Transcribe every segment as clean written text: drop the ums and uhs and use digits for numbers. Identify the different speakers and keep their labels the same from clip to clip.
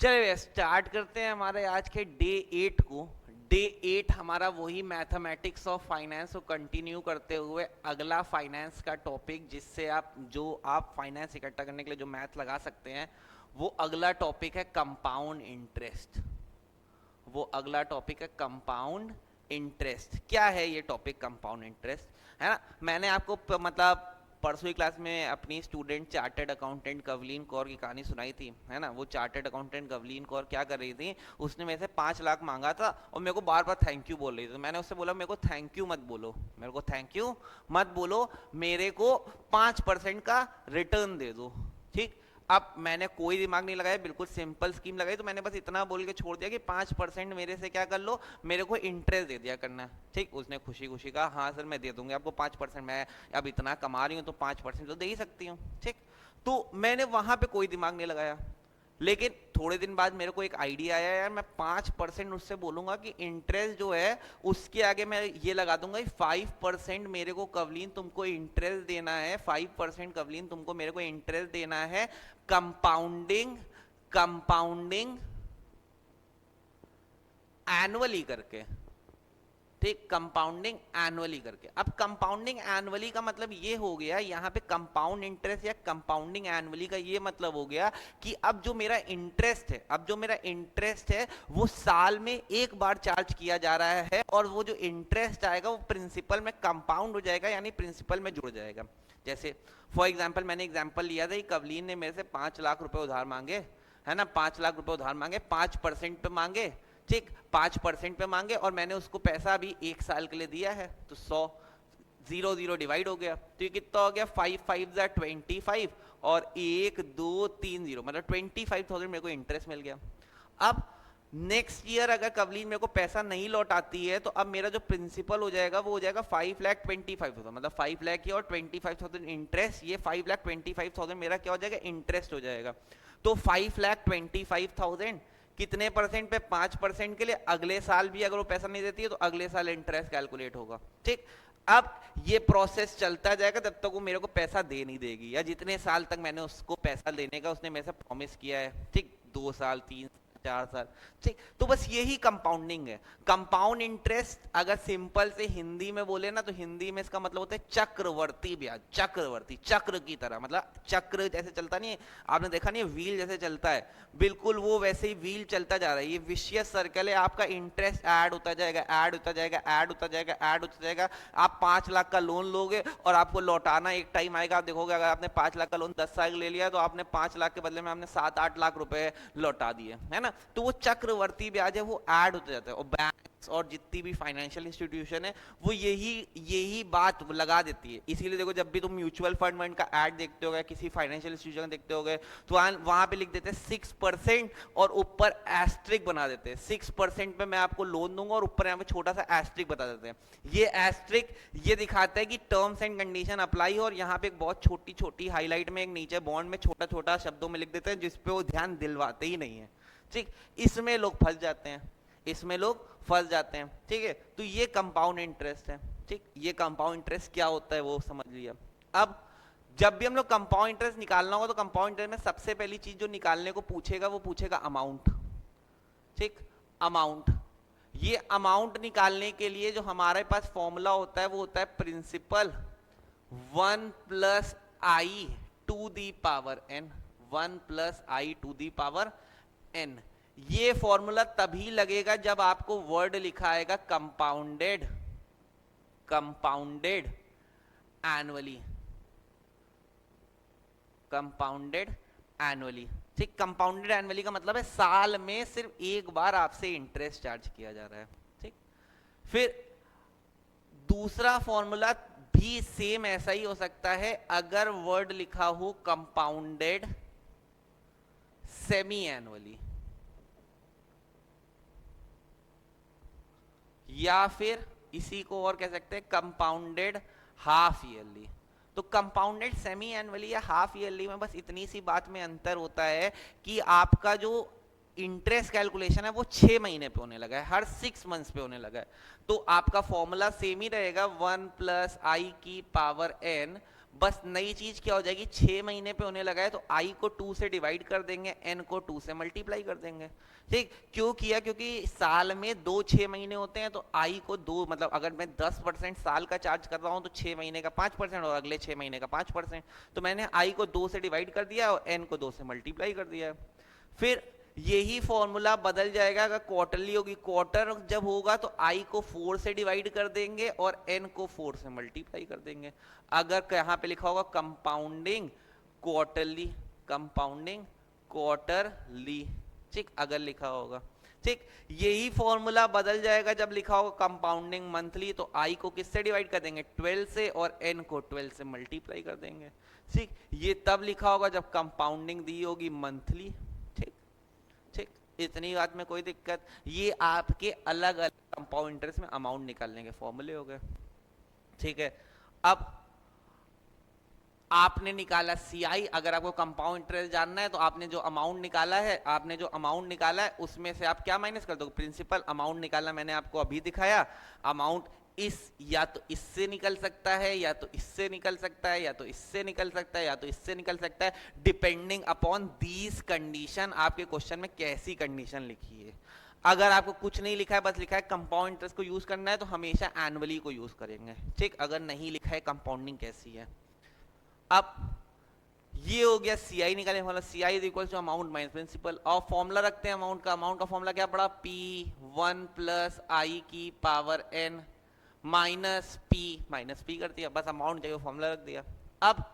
Speaker 1: चलिए स्टार्ट करते हैं हमारे आज के डे 8 को। डे 8 हमारा वही मैथमेटिक्स ऑफ फाइनेंस को कंटिन्यू करते हुए अगला फाइनेंस का टॉपिक, जिससे आप फाइनेंस इकट्ठा करने के लिए जो मैथ लगा सकते हैं, वो अगला टॉपिक है कंपाउंड इंटरेस्ट। वो अगला टॉपिक है कंपाउंड इंटरेस्ट। क्या है ये टॉपिक कंपाउंड इंटरेस्ट, है ना? मैंने आपको मतलब परसों की क्लास में अपनी student chartered accountant Kavleen Kaur की कहानी सुनाई थी, है ना? वो चार्टर्ड अकाउंटेंट कवलीन कौर क्या कर रही थी, उसने मेरे से 5 लाख मांगा था और मेरे को बार बार थैंक यू बोल रही थी। तो मैंने उससे बोला मेरे को थैंक यू मत बोलो, मेरे को थैंक यू मत बोलो, मेरे को 5% का रिटर्न दे दो, ठीक? अब मैंने कोई दिमाग नहीं लगाया, बिल्कुल सिंपल स्कीम लगाई। तो मैंने बस इतना बोल के छोड़ दिया कि 5% मेरे से क्या कर लो, मेरे को इंटरेस्ट दे दिया करना, ठीक? उसने खुशी खुशी कहा हाँ सर मैं दे दूंगी आपको 5%, मैं अब इतना कमा रही हूँ तो 5% तो दे ही सकती हूँ, ठीक? तो मैंने वहां पे कोई दिमाग नहीं लगाया। लेकिन थोड़े दिन बाद मेरे को एक आइडिया आया, यार मैं 5% उससे बोलूंगा कि इंटरेस्ट जो है उसके आगे मैं ये लगा दूंगा 5% मेरे को कवलीन तुमको इंटरेस्ट देना है, 5% कवलीन तुमको मेरे को इंटरेस्ट देना है कंपाउंडिंग कंपाउंडिंग एनुअली करके, ठीक? कंपाउंडिंग एनुअली करके। अब कंपाउंडिंग एनुअली का मतलब ये हो गया, यहाँ पे कंपाउंड इंटरेस्ट या कंपाउंडिंग एनुअली का ये मतलब हो गया कि अब जो मेरा इंटरेस्ट है वो साल में एक बार चार्ज किया जा रहा है, और वो जो इंटरेस्ट आएगा वो प्रिंसिपल में कंपाउंड हो जाएगा, यानी प्रिंसिपल में जुड़ जाएगा। जैसे फॉर एग्जाम्पल मैंने एग्जाम्पल लिया था, कवलीन ने मेरे से 5 लाख रुपए उधार मांगे, है ना? 5 लाख रुपए उधार मांगे, 5% पे मांगे, ठीक? 5% पे मांगे और मैंने उसको पैसा अभी 1 साल के लिए दिया है, तो 100 0 0 डिवाइड हो गया, तो ये कितना हो गया 5 5 25 और 1 2 3 0, मतलब 25,000 मेरे को इंटरेस्ट मिल गया। अब नेक्स्ट ईयर अगर कवलीन मेरे को पैसा नहीं लौटाती है तो अब मेरा जो प्रिंसिपल हो जाएगा वो हो जाएगा 5,25,000, मतलब 5 लाख की और 25,000 इंटरेस्ट, ये 5,25,000 मेरा क्या हो जाएगा, इंटरेस्ट हो जाएगा। तो 5,25,000 कितने परसेंट पे, 5% के लिए। अगले साल भी अगर वो पैसा नहीं देती है तो अगले साल इंटरेस्ट कैलकुलेट होगा, ठीक? अब ये प्रोसेस चलता जाएगा तब तक वो मेरे को पैसा दे नहीं देगी, या जितने साल तक मैंने उसको पैसा देने का उसने मेरे से प्रॉमिस किया है, ठीक? 2 साल 3 4 साल, ठीक? तो बस यही कंपाउंडिंग है। कंपाउंड इंटरेस्ट अगर सिंपल से हिंदी में बोले ना, तो हिंदी में इसका मतलब होता है चक्रवर्ती ब्याज, चक्रवर्ती, चक्र की तरह, मतलब चक्र जैसे चलता नहीं है, आपने देखा नहीं है व्हील जैसे चलता है, बिल्कुल वो वैसे ही व्हील चलता जा रहा है। ये विशियस सर्कल है, आपका इंटरेस्ट ऐड होता जाएगा, ऐड होता जाएगा, ऐड होता जाएगा, ऐड होता जाएगा। आप 5 लाख का लोन लोगे और आपको लौटाना एक टाइम आएगा, आप देखोगे अगर आपने 5 लाख का लोन 10 साल ले लिया तो आपने 5 लाख के बदले में आपने 7-8 लाख रुपए लौटा दिए, है ना? तो वो चक्रवर्ती ब्याज है, वो ऐड होता जाता है। और बैंक्स और जितनी भी फाइनेंशियल इंस्टीट्यूशन है वो यही बात लगा देती है। इसीलिए देखो जब भी तुम म्यूचुअल फंड का ऐड देखते होगे, किसी फाइनेंशियल इंस्टीट्यूशन देखते होगे, तो वहां पे लिख देते हैं 6% और ऊपर एस्ट्रिक बना देते हैं, 6% पे मैं आपको लोन दूंगा और ऊपर यहाँ पे छोटा सा एस्ट्रिक बता देते हैं। ये एस्ट्रिक ये दिखाता है कि टर्म्स एंड कंडीशन अप्लाई हो, और यहाँ पे एक बहुत छोटी छोटी हाईलाइट में एक नीचे बॉन्ड में छोटा छोटा शब्दों में लिख देते हैं, जिसपे वो ध्यान दिलवाते ही नहीं है, ठीक? इसमें लोग फंस जाते हैं, इसमें लोग फंस जाते हैं, ठीक है? तो ये कंपाउंड इंटरेस्ट है, ठीक? ये कंपाउंड इंटरेस्ट क्या होता है वो समझ लिया। अब जब भी हम लोग कंपाउंड इंटरेस्ट निकालना होगा तो कंपाउंड इंटरेस्ट में सबसे पहली चीज जो निकालने को पूछेगा वो पूछेगा अमाउंट, ठीक? अमाउंट। ये अमाउंट निकालने के लिए जो हमारे पास फॉर्मूला होता है वो होता है principal 1 plus i to the power n, 1 plus i to the power n. ये फॉर्मूला तभी लगेगा जब आपको वर्ड लिखा आएगा compounded, compounded annually, compounded annually, ठीक? कंपाउंडेड एनुअली का मतलब है साल में सिर्फ एक बार आपसे इंटरेस्ट चार्ज किया जा रहा है, ठीक? फिर दूसरा फॉर्मूला भी सेम ऐसा ही हो सकता है अगर वर्ड लिखा हो कंपाउंडेड सेमी एनुअली, या फिर इसी को और कह सकते हैं कंपाउंडेड हाफ ईयरली। तो कंपाउंडेड सेमी एनुअली या हाफ ईयरली में बस इतनी सी बात में अंतर होता है कि आपका जो इंटरेस्ट कैलकुलेशन है वो 6 महीने पे होने लगा है, हर 6 मंथ्स पे होने लगा है। तो आपका फॉर्मूला सेम ही रहेगा 1 प्लस आई की पावर एन बस नई चीज क्या हो जाएगी, 6 महीने पे होने लगा है तो आई को 2 से डिवाइड कर देंगे, एन को 2 से मल्टीप्लाई कर देंगे। ठीक, क्यों किया, क्योंकि साल में 6 महीने होते हैं तो आई को 2, मतलब अगर मैं 10% साल का चार्ज कर रहा हूं तो 6 महीने का 5% और अगले 6 महीने का 5%, तो मैंने आई को 2 से डिवाइड कर दिया और एन को 2 से मल्टीप्लाई कर दिया। फिर यही फॉर्मूला बदल जाएगा अगर क्वार्टरली होगी, क्वार्टर जब होगा तो आई को 4 से डिवाइड कर देंगे और एन को 4 से मल्टीप्लाई कर देंगे। अगर यहाँ पे लिखा होगा कंपाउंडिंग क्वार्टरली, कंपाउंडिंग क्वार्टरली, ठीक, अगर लिखा होगा, ठीक, यही फॉर्मूला बदल जाएगा जब लिखा होगा कंपाउंडिंग मंथली, तो आई को किससे डिवाइड कर देंगे, 12 से, और एन को 12 से मल्टीप्लाई कर देंगे। ठीक, ये तब लिखा होगा जब कंपाउंडिंग दी होगी मंथली। ठीक, इतनी बात में कोई दिक्कत, ये आपके अलग अलग कंपाउंड इंटरेस्ट में अमाउंट निकालने के फॉर्मूले हो गए। ठीक है, अब आपने निकाला सीआई, अगर आपको कंपाउंड इंटरेस्ट जानना है तो आपने जो अमाउंट निकाला है उसमें से आप क्या माइनस कर दोगे, प्रिंसिपल। अमाउंट निकालना मैंने आपको अभी दिखाया, अमाउंट इस या तो इससे निकल सकता है, या तो इससे निकल सकता है, या तो इससे निकल सकता है, या तो इससे निकल सकता है, डिपेंडिंग अपॉन दीज कंडीशन। आपके क्वेश्चन में कैसी कंडीशन लिखी है, अगर आपको कुछ नहीं लिखा है, बस लिखा है कंपाउंड इंटरेस्ट को यूज करना है, तो हमेशा एनुअली को यूज करेंगे। ठीक, अगर नहीं लिखा है कंपाउंडिंग कैसी है। अब ये हो गया सी आई निकाले, मतलब C I is equal to amount minus principal, और फॉर्मूला रखते हैं अमाउंट का फॉर्मूला क्या पड़ा, पी 1 प्लस आई की पावर एन माइनस पी कर दिया, बस अमाउंट चाहिए फॉर्मूला रख दिया। अब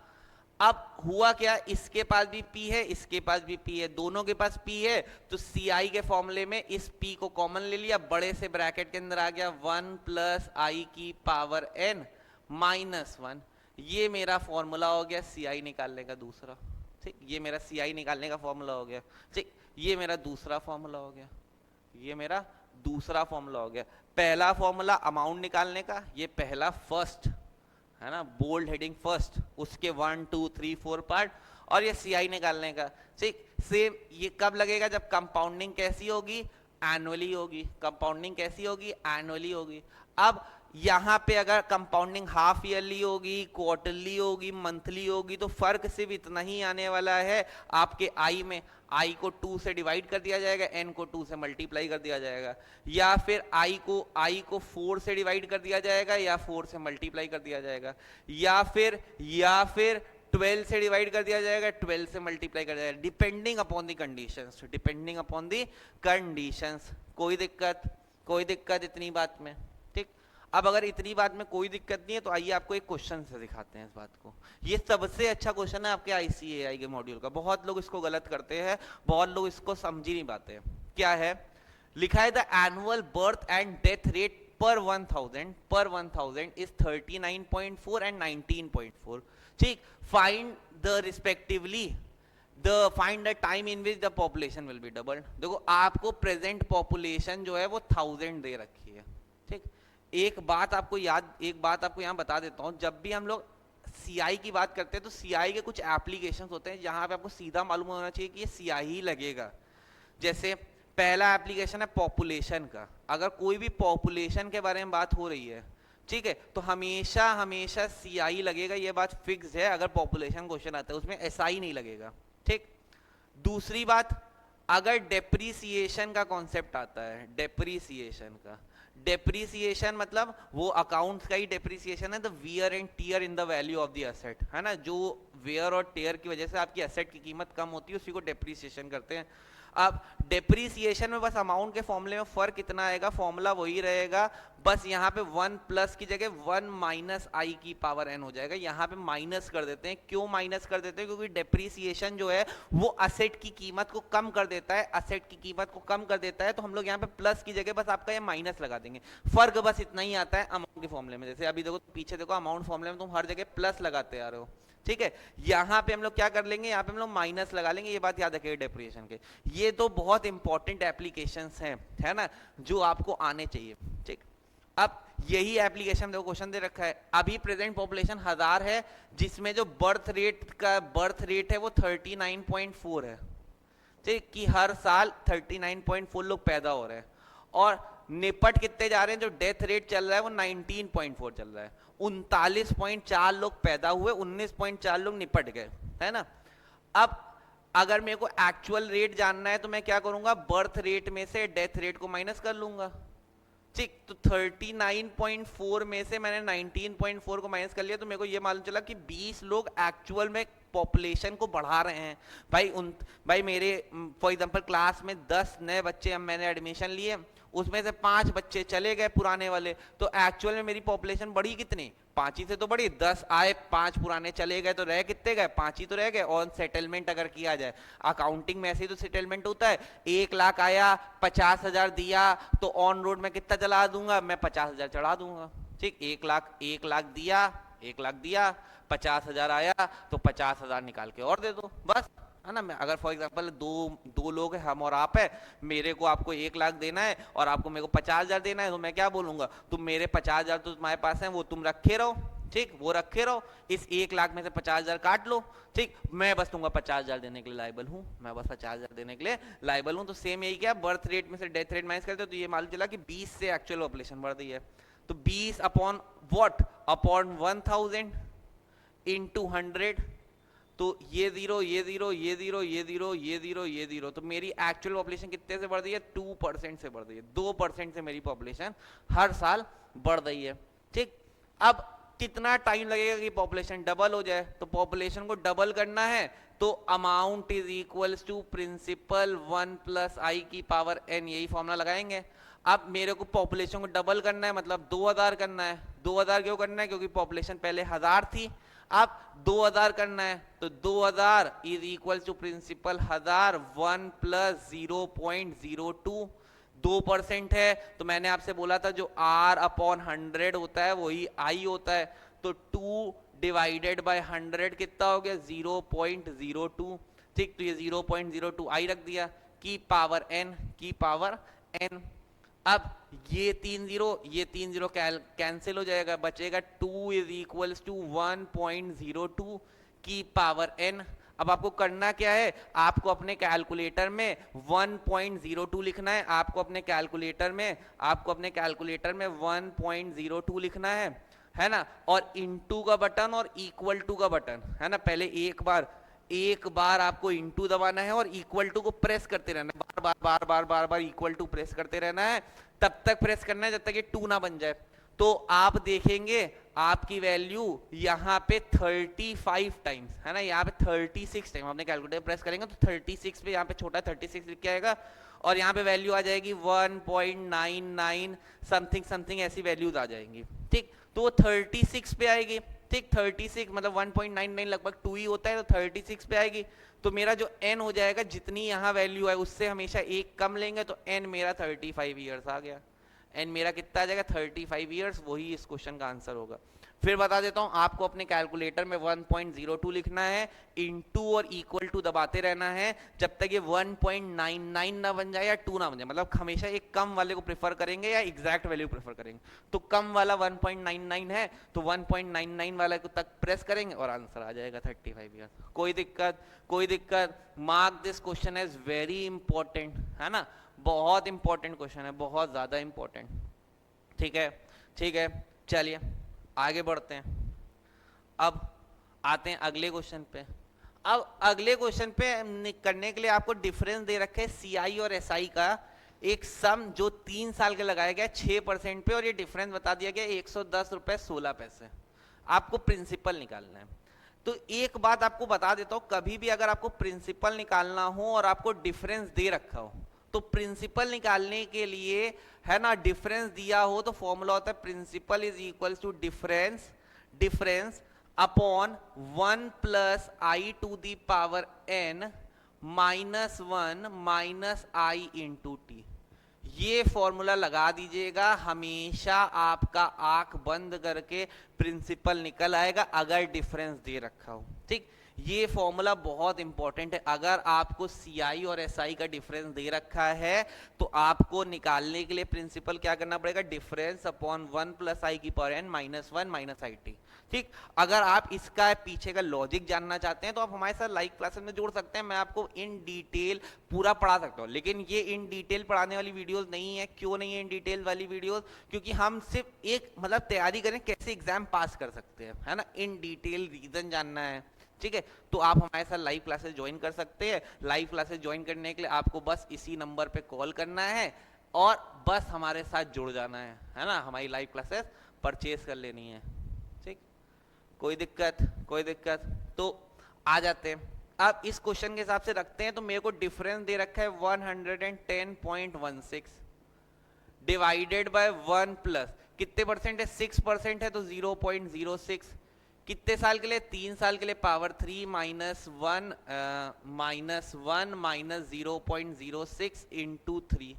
Speaker 1: हुआ क्या, इसके पास भी पी है, इसके पास भी पी है, दोनों के पास पी है, तो सी आई के फॉर्मूले में इस पी को कॉमन ले लिया, बड़े से ब्रैकेट के अंदर आ गया 1 प्लस आई की पावर एन माइनस 1, ये मेरा फॉर्मूला हो गया सी आई निकालने का दूसरा। ठीक, ये मेरा सी आई निकालने का फॉर्मूला हो गया। ठीक, ये मेरा दूसरा फॉर्मूला हो गया, ये मेरा दूसरा फॉर्मूला हो गया। पहला फॉर्मूला अमाउंट निकालने का, ये पहला फर्स्ट है ना, बोल्ड हेडिंग फर्स्ट, उसके 1 2 3 4 पार्ट, और ये सी आई निकालने का। ठीक, सेम ये कब लगेगा, जब कंपाउंडिंग कैसी होगी, एनुअली होगी। कंपाउंडिंग कैसी होगी, एनुअली होगी। अब यहां पे अगर कंपाउंडिंग हाफ ईयरली होगी, क्वार्टरली होगी, मंथली होगी, तो फर्क सिर्फ इतना ही आने वाला है आपके आई में, आई को 2 से डिवाइड कर दिया जाएगा, एन को 2 से मल्टीप्लाई कर दिया जाएगा, या फिर आई को 4 से डिवाइड कर दिया जाएगा, या 4 से मल्टीप्लाई कर दिया जाएगा, या फिर 12 से डिवाइड कर दिया जाएगा, 12 से मल्टीप्लाई कर दिया जाएगा, depending upon the conditions, depending upon the conditions. कोई दिक्कत इतनी बात में। ठीक, अब अगर इतनी बात में कोई दिक्कत नहीं है तो आइए आपको एक क्वेश्चन से दिखाते हैं इस बात को। ये सबसे अच्छा क्वेश्चन है आपके आईसीएआई के मॉड्यूल का, बहुत लोग इसको गलत करते हैं, बहुत लोग इसको समझ ही नहीं पाते हैं। क्या है, लिखा है the annual birth and death rate पर 1000 इज 39.4 एंड 19.4। ठीक, find the respectively find the time in which the population will be doubled. देखो आपको प्रेजेंट पॉपुलेशन जो है वो 1000 दे रखी है। ठीक, एक बात आपको यहाँ बता देता हूँ, जब भी हम लोग सीआई की बात करते हैं तो सीआई के कुछ एप्लीकेशंस होते हैं जहां पे आपको सीधा मालूम होना चाहिए कि ये सीआई ही लगेगा। जैसे पहला एप्लीकेशन है पॉपुलेशन का, अगर कोई भी पॉपुलेशन के बारे में बात हो रही है, ठीक है, तो हमेशा सीआई लगेगा, ये बात फिक्स है। अगर पॉपुलेशन क्वेश्चन आता है उसमें एसआई नहीं लगेगा। ठीक, दूसरी बात, अगर डेप्रीसिएशन का कॉन्सेप्ट आता है, डेप्रीसिएशन मतलब वो अकाउंट्स का ही डेप्रीसिएशन है, the wear and tear in the value of the asset, है ना, जो वियर और टियर की वजह से आपकी एसेट की कीमत कम होती है उसी को डेप्रीसिएशन करते हैं। अब डेप्रीसिएशन में बस अमाउंट के फॉर्मूले में फर्क कितना आएगा, फॉर्मूला वही रहेगा, बस यहाँ पे 1 प्लस की जगह 1 माइनस आई की पावर एन हो जाएगा। यहाँ पे माइनस कर देते हैं, क्यों माइनस कर देते हैं, क्योंकि डेप्रीसिएशन जो है वो एसेट की कीमत को कम कर देता है, तो हम लोग यहाँ पे प्लस की जगह बस आपका ये माइनस लगा देंगे। फर्क बस इतना ही आता है अमाउंट के फॉर्मूले में। जैसे अभी देखो पीछे देखो, अमाउंट फॉर्मूले में तुम हर जगह प्लस लगाते आ रहे हो, ठीक है, यहाँ पे हम लोग क्या कर लेंगे, यहाँ पे हम लोग माइनस लगा लेंगे। ये बात याद रखिए डेप्रिसिएशन के। ये तो बहुत इंपॉर्टेंट एप्लीकेशंस हैं, है ना, जो आपको आने चाहिए। ठीक, अब यही एप्लीकेशन देखो क्वेश्चन दे रखा है, अभी प्रेजेंट पॉपुलेशन 1000 है, जिसमें जो बर्थ रेट है वो 39.4 है। ठीक, कि हर साल 39.4 लोग पैदा हो रहे हैं, और निपट कितने जा रहे हैं, जो डेथ रेट चल रहा है वो 19.4 चल रहा है। 39.4 लोग पैदा हुए, 19.4 लोग निपट गए, है ना। अब अगर मेरे को एक्चुअल रेट जानना है तो मैं क्या करूंगा, बर्थ रेट में से डेथ रेट को माइनस कर लूंगा, ठीक। तो 39.4 में से मैंने 19.4 को माइनस कर लिया, तो मेरे को ये मालूम चला कि 20 लोग एक्चुअल में पॉपुलेशन को बढ़ा रहे हैं। भाई मेरे फॉर एग्जांपल क्लास में 10 नए बच्चे मैंने एडमिशन लिए, उसमें से 5 बच्चे चले गए पुराने वाले, तो एक्चुअल में मेरी पॉपुलेशन बढ़ी कितनी, 5 ही से तो बढ़ी। 10 आए, 5 पुराने चले गए, तो रह कितने गए, 5 ही तो रह गए। और सेटलमेंट अगर किया जाए, अकाउंटिंग में ऐसे ही तो सेटलमेंट होता है, 1 लाख आया, 50,000 दिया, तो ऑन रोड में कितना चला दूंगा, मैं 50,000 चढ़ा दूंगा, ठीक। 1 लाख दिया, 50,000 आया, तो 50,000 निकाल के और दे दो, बस, है ना। मैं अगर फॉर एग्जांपल दो लोग हैं, हम और आप है, मेरे को आपको 1 लाख देना है और आपको मेरे को 50,000 देना है, तो मैं क्या बोलूंगा, तुम मेरे 50,000 तो तुम्हारे पास है, वो तुम रखे रहो, ठीक, वो रखे रहो, इस 1 लाख में से 50,000 काट लो, ठीक। मैं बस तुमको 50,000 देने के लिए लाइबल हूँ, मैं बस 50,000 देने के लिए लाइबल हूँ। तो सेम यही क्या, बर्थ रेट में से डेथ रेट माइनस करते हो, तो ये मालूम चला कि 20 से एक्चुअल पॉपुलेशन बढ़ रही है, तो 20 अपॉन व्हाट, अपॉन 1000 इंटू 100, तो ये जीरो, ये जीरो, ये जीरो, ये जीरो, ये जीरो, ये जीरो, तो मेरी एक्चुअल पॉपुलेशन कितने से बढ़ रही है, 2% से बढ़ रही है, 2% से मेरी पॉपुलेशन हर साल बढ़ रही है, ठीक। अब कितना टाइम लगेगा कि पॉपुलेशन डबल हो जाए, तो पॉपुलेशन को डबल करना है तो amount is equals to principal 1 plus आई की पावर n, यही फॉर्मूला लगाएंगे। अब मेरे को पॉपुलेशन को डबल करना है, मतलब 2000 करना है। 2000 क्यों करना है, क्योंकि पॉपुलेशन पहले 1000 थी, अब 2000 करना है, तो 2000 is equal to principal 1000 1 plus 0.02, 2% है, तो मैंने आपसे बोला था जो r अपॉन 100 होता है वही i होता है, तो 2 डिवाइडेड बाय 100 कितना हो गया, 0.02, ठीक। तो ये 0.02 i रख दिया, की पावर n। अब ये 3 जीरो कैंसिल हो जाएगा, बचेगा 2 इज इक्वल्स टू 1.02 की पावर n। अब आपको करना क्या है, आपको अपने कैलकुलेटर में 1.02 लिखना है, आपको अपने कैलकुलेटर में 1.02 लिखना है ना, और इनटू का बटन और इक्वल टू का बटन, है ना। पहले एक बार आपको इनटू दबाना है और इक्वल टू को प्रेस करते रहना है, बार बार इक्वल टू प्रेस करते रहना है, तब तक प्रेस करना है जब तक ये 2 ना बन जाए। तो आप देखेंगे आपकी वैल्यू यहाँ पे 35 टाइम्स, है ना, यहाँ पे 36 टाइम आपने कैलकुलेटर प्रेस करेंगे तो 36 पे, यहाँ पे छोटा 36 लिख के आएगा, और यहाँ पे वैल्यू आ जाएगी 1.99 समथिंग ऐसी वैल्यूज आ जाएंगी, ठीक। तो वो 36 पे आएगी, ठीक। 36 मतलब 1.99 लगभग 2 ही होता है, तो 36 पे आएगी, तो मेरा जो n हो जाएगा, जितनी यहाँ वैल्यू है उससे हमेशा एक कम लेंगे, तो n मेरा 35 ईयर्स आ गया, n मेरा कितना आ जाएगा, 35 ईयर्स, वही इस क्वेश्चन का आंसर होगा। फिर बता देता हूं, आपको अपने कैलकुलेटर में 1.02 लिखना है, इनटू और इक्वल टू दबाते रहना है जब तक ये 1.99 ना बन जाए या 2 ना बन जाए, मतलब हमेशा एक कम वाले को प्रेफर करेंगे या एग्जैक्ट वैल्यू प्रेफर करेंगे। तो कम वाला 1.99 है, तो 1.99 वाला को तक प्रेस करेंगे और आंसर आ जाएगा 35 ईयर्स। कोई दिक्कत, mark this question as very important, है ना, बहुत इंपॉर्टेंट क्वेश्चन है, बहुत ज्यादा इंपॉर्टेंट, ठीक है। चलिए आगे बढ़ते हैं, अब आते हैं अगले क्वेश्चन पे। अब अगले क्वेश्चन पे करने के लिए आपको डिफरेंस दे रखे सीआई और एसआई का एक सम जो 3 साल के लगाया गया 6% पे, और ये डिफरेंस बता दिया गया 110 रुपए 16 पैसे। आपको प्रिंसिपल निकालना है। तो एक बात आपको बता देता हूं, कभी भी अगर आपको प्रिंसिपल निकालना हो और आपको डिफरेंस दे रखा हो, तो प्रिंसिपल निकालने के लिए, है ना, डिफरेंस दिया हो तो फॉर्मूला होता है principal is equal to difference upon 1 plus i to the power n minus 1 minus i into t. ये फॉर्मूला लगा दीजिएगा, हमेशा आपका आंख बंद करके प्रिंसिपल निकल आएगा अगर डिफरेंस दे रखा हो, ठीक। ये फॉर्मूला बहुत इंपॉर्टेंट है। अगर आपको सीआई और एसआई का डिफरेंस दे रखा है तो आपको निकालने के लिए प्रिंसिपल क्या करना पड़ेगा, डिफरेंस अपॉन 1 प्लस आई की power n minus 1 minus i t. ठीक, अगर आप इसका पीछे का लॉजिक जानना चाहते हैं तो आप हमारे साथ लाइव क्लासेस में जोड़ सकते हैं, मैं आपको इन डिटेल पूरा पढ़ा सकता हूँ। लेकिन ये इन डिटेल पढ़ाने वाली वीडियोस नहीं है। क्यों नहीं है इन डिटेल वाली वीडियोस? क्योंकि हम सिर्फ एक मतलब तैयारी करें कैसे एग्जाम पास कर सकते हैं, है ना। इन डिटेल रीजन जानना है, ठीक है, तो आप हमारे साथ लाइव क्लासेस ज्वाइन कर सकते हैं। लाइव क्लासेस ज्वाइन करने के लिए आपको बस इसी नंबर पे कॉल करना है और बस हमारे साथ जुड़ जाना है ना। हमारी लाइव क्लासेस परचेज कर लेनी है। ठीक, कोई दिक्कत? कोई दिक्कत? तो आ जाते हैं। अब इस क्वेश्चन के हिसाब से रखते हैं तो मेरे को डिफरेंस दे रखा है 110.16 डिवाइडेड बाय 1 प्लस कितने परसेंट है, 6% है तो 0.06। कितने साल के लिए, 3 साल के लिए, पावर 3 माइनस 1 माइनस 0.06 इंटू 3।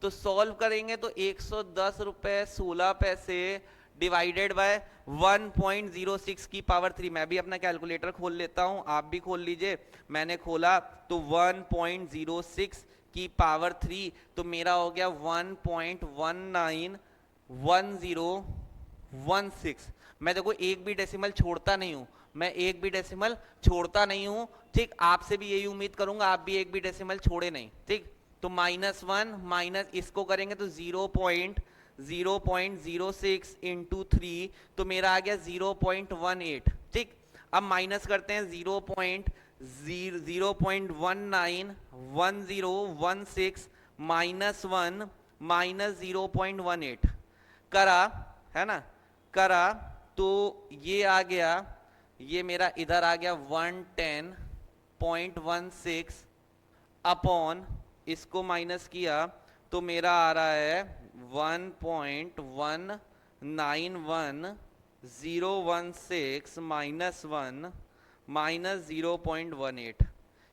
Speaker 1: तो सॉल्व करेंगे तो 110 रुपए 16 पैसे डिवाइडेड बाय 1.06 की पावर 3। मैं भी अपना कैलकुलेटर खोल लेता हूं, आप भी खोल लीजिए। मैंने खोला तो 1.06 की पावर 3 तो मेरा हो गया 1.191016। मैं देखो एक भी डेसिमल छोड़ता नहीं हूं, मैं एक भी डेसिमल छोड़ता नहीं हूं। ठीक, आपसे भी यही उम्मीद करूंगा आप भी एक भी डेसिमल छोड़े नहीं। ठीक, तो -1 माइनस इसको करेंगे तो 0.06 इंटू 3 तो मेरा आ गया 0.18। ठीक, अब माइनस करते हैं 0.191016 माइनस 1 माइनस 0.18 करा, है ना, करा तो ये आ गया, ये मेरा इधर आ गया 110.16 अपॉन इसको माइनस किया तो मेरा आ रहा है 1.191016 माइनस 1 माइनस 0.18।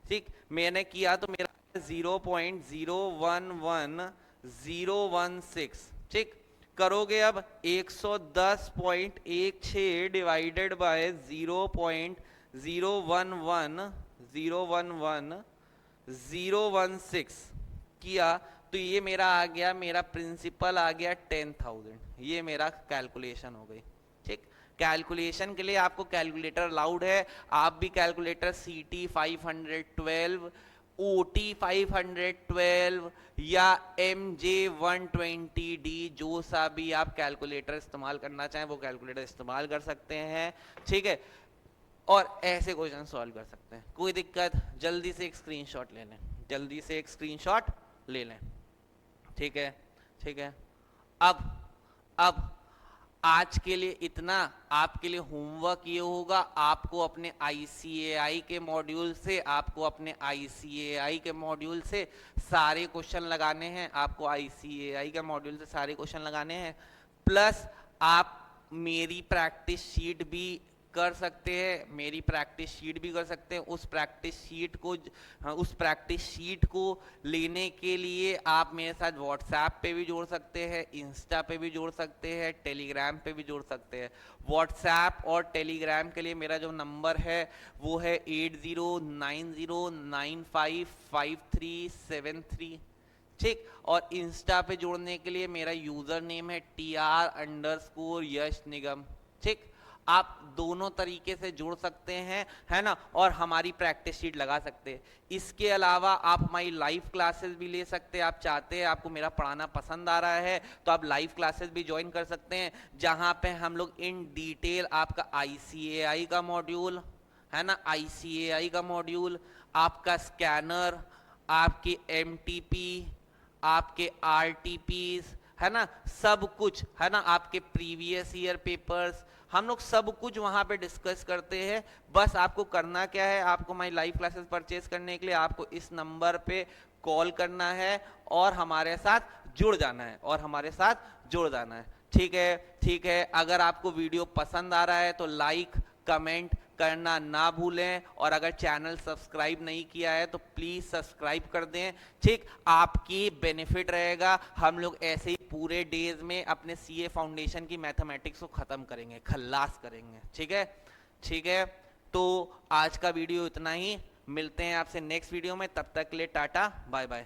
Speaker 1: ठीक, मैंने किया तो मेरा 0.011016। ठीक, करोगे अब 110.16 डिवाइडेड बाय 0.011016 किया तो ये मेरा आ गया, मेरा प्रिंसिपल आ गया 10,000। ये मेरा कैलकुलेशन हो गई। ठीक, कैलकुलेशन के लिए आपको कैलकुलेटर अलाउड है, आप भी कैलकुलेटर CT 512 OT 512 या MJ 120D जो सा भी आप कैलकुलेटर इस्तेमाल करना चाहें वो कैलकुलेटर इस्तेमाल कर सकते हैं। ठीक है, और ऐसे क्वेश्चन सॉल्व कर सकते हैं। कोई दिक्कत? जल्दी से एक स्क्रीनशॉट ले लें, जल्दी से एक स्क्रीनशॉट ले लें। ठीक है, ठीक है। अब आज के लिए इतना, आपके लिए होमवर्क ये होगा, आपको अपने ICAI के मॉड्यूल से, आपको अपने ICAI के मॉड्यूल से सारे क्वेश्चन लगाने हैं, आपको ICAI के मॉड्यूल से सारे क्वेश्चन लगाने हैं, प्लस आप मेरी प्रैक्टिस शीट भी कर सकते हैं, मेरी प्रैक्टिस शीट भी कर सकते हैं। उस प्रैक्टिस शीट को लेने के लिए आप मेरे साथ व्हाट्सएप पे भी जोड़ सकते हैं, इंस्टा पे भी जोड़ सकते हैं, टेलीग्राम पे भी जोड़ सकते हैं। व्हाट्सएप और टेलीग्राम के लिए मेरा जो नंबर है वो है 8090955373। ठीक, और इंस्टा पे जोड़ने के लिए मेरा यूजर नेम है TR_यश निगम। ठीक, आप दोनों तरीके से जोड़ सकते हैं, है ना, और हमारी प्रैक्टिस शीट लगा सकते हैं। इसके अलावा आप हमारी लाइव क्लासेस भी ले सकते हैं। आप चाहते हैं, आपको मेरा पढ़ाना पसंद आ रहा है तो आप लाइव क्लासेस भी ज्वाइन कर सकते हैं, जहां पे हम लोग इन डिटेल आपका ICAI का मॉड्यूल, है ना, ICAI का मॉड्यूल, आपका स्कैनर, आपके MTP, आपके RTPs, है ना, सब कुछ, है ना, आपके प्रीवियस ईयर पेपर्स, हम लोग सब कुछ वहां पे डिस्कस करते हैं। बस आपको करना क्या है, आपको हमारी लाइव क्लासेस परचेज करने के लिए आपको इस नंबर पे कॉल करना है और हमारे साथ जुड़ जाना है, और हमारे साथ जुड़ जाना है। ठीक है, ठीक है। अगर आपको वीडियो पसंद आ रहा है तो लाइक कमेंट करना ना भूलें, और अगर चैनल सब्सक्राइब नहीं किया है तो प्लीज सब्सक्राइब कर दें। ठीक, आपकी बेनिफिट रहेगा। हम लोग ऐसे ही पूरे डेज में अपने CA फाउंडेशन की मैथमेटिक्स को खत्म करेंगे, खल्लास करेंगे। ठीक है, ठीक है, तो आज का वीडियो इतना ही, मिलते हैं आपसे नेक्स्ट वीडियो में, तब तक के लिए टाटा बाय बाय।